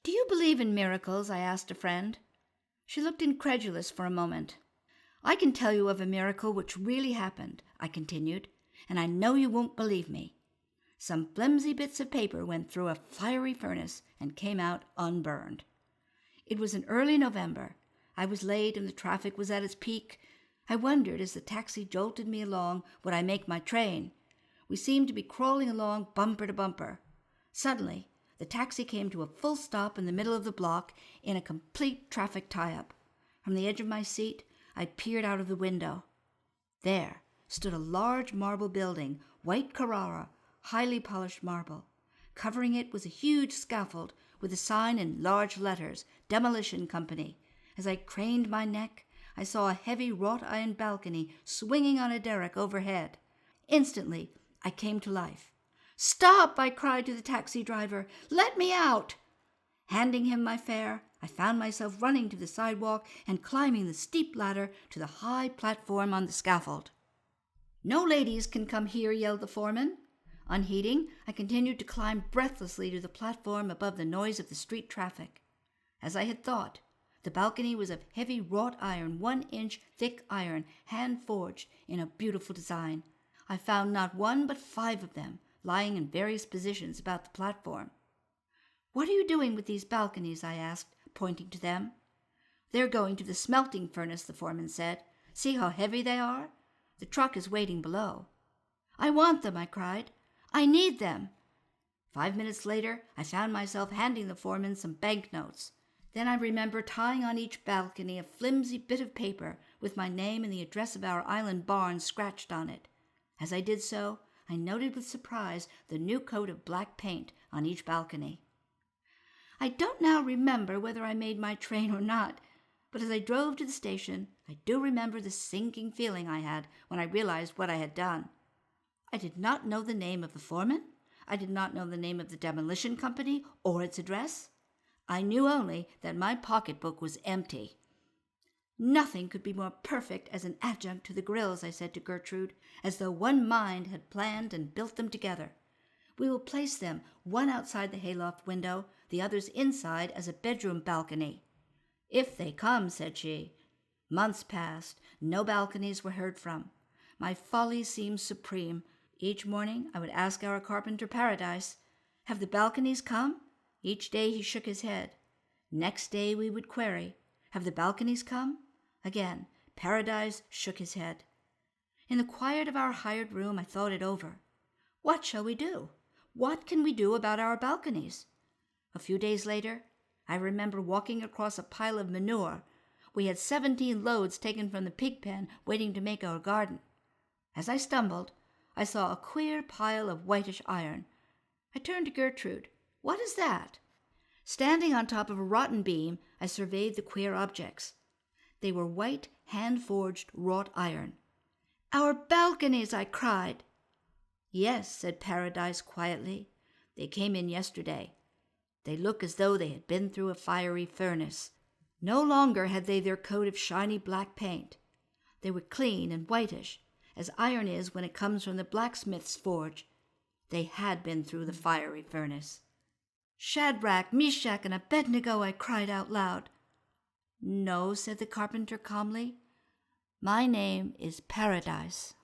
"Do you believe in miracles?" I asked a friend. She looked incredulous for a moment. "I can tell you of a miracle which really happened," I continued, "and I know you won't believe me. Some flimsy bits of paper went through a fiery furnace and came out unburned. It was in early November. I was late and the traffic was at its peak. I wondered, as the taxi jolted me along, would I make my train? We seemed to be crawling along bumper to bumper. Suddenly, the taxi came to a full stop in the middle of the block in a complete traffic tie-up. From the edge of my seat, I peered out of the window. There stood a large marble building, white Carrara, highly polished marble. Covering it was a huge scaffold with a sign in large letters, Demolition Company. As I craned my neck, I saw a heavy wrought-iron balcony swinging on a derrick overhead. Instantly, I came to life. "Stop!" I cried to the taxi driver. "Let me out!" Handing him my fare, I found myself running to the sidewalk and climbing the steep ladder to the high platform on the scaffold. "No ladies can come here," yelled the foreman. Unheeding, I continued to climb breathlessly to the platform above the noise of the street traffic. As I had thought, the balcony was of heavy wrought iron, 1-inch thick iron, hand-forged in a beautiful design. I found not one but 5 of them, lying in various positions about the platform. "What are you doing with these balconies?" I asked, pointing to them. "They're going to the smelting furnace," the foreman said. "See how heavy they are? The truck is waiting below." "I want them," I cried. "I need them." 5 minutes later, I found myself handing the foreman some banknotes. Then I remember tying on each balcony a flimsy bit of paper with my name and the address of our island barn scratched on it. As I did so, I noted with surprise the new coat of black paint on each balcony. I don't now remember whether I made my train or not, but as I drove to the station, I do remember the sinking feeling I had when I realized what I had done. I did not know the name of the foreman. I did not know the name of the demolition company or its address. I knew only that my pocketbook was empty. "Nothing could be more perfect as an adjunct to the grills," I said to Gertrude, "as though one mind had planned and built them together. We will place them, one outside the hayloft window, the others inside as a bedroom balcony." "If they come," said she. Months passed. No balconies were heard from. My folly seemed supreme. Each morning I would ask our carpenter Paradise, "Have the balconies come?" Each day he shook his head. Next day we would query, "Have the balconies come?" Again Paradise shook his head. In the quiet of our hired room I thought it over. What shall we do? What can we do about our balconies? A few days later, I remember walking across a pile of manure. We had 17 loads taken from the pig pen waiting to make our garden. As I stumbled, I saw a queer pile of whitish iron. I turned to Gertrude. "What is that?" Standing on top of a rotten beam, I surveyed the queer objects. They were white, hand-forged wrought iron. "Our balconies!" I cried. "Yes," said Paradise quietly. "They came in yesterday. They look as though they had been through a fiery furnace. No longer had they their coat of shiny black paint. They were clean and whitish, as iron is when it comes from the blacksmith's forge. They had been through the fiery furnace." "Shadrach, Meshach, and Abednego!" I cried out loud. "No," said the carpenter calmly. "My name is Paradise."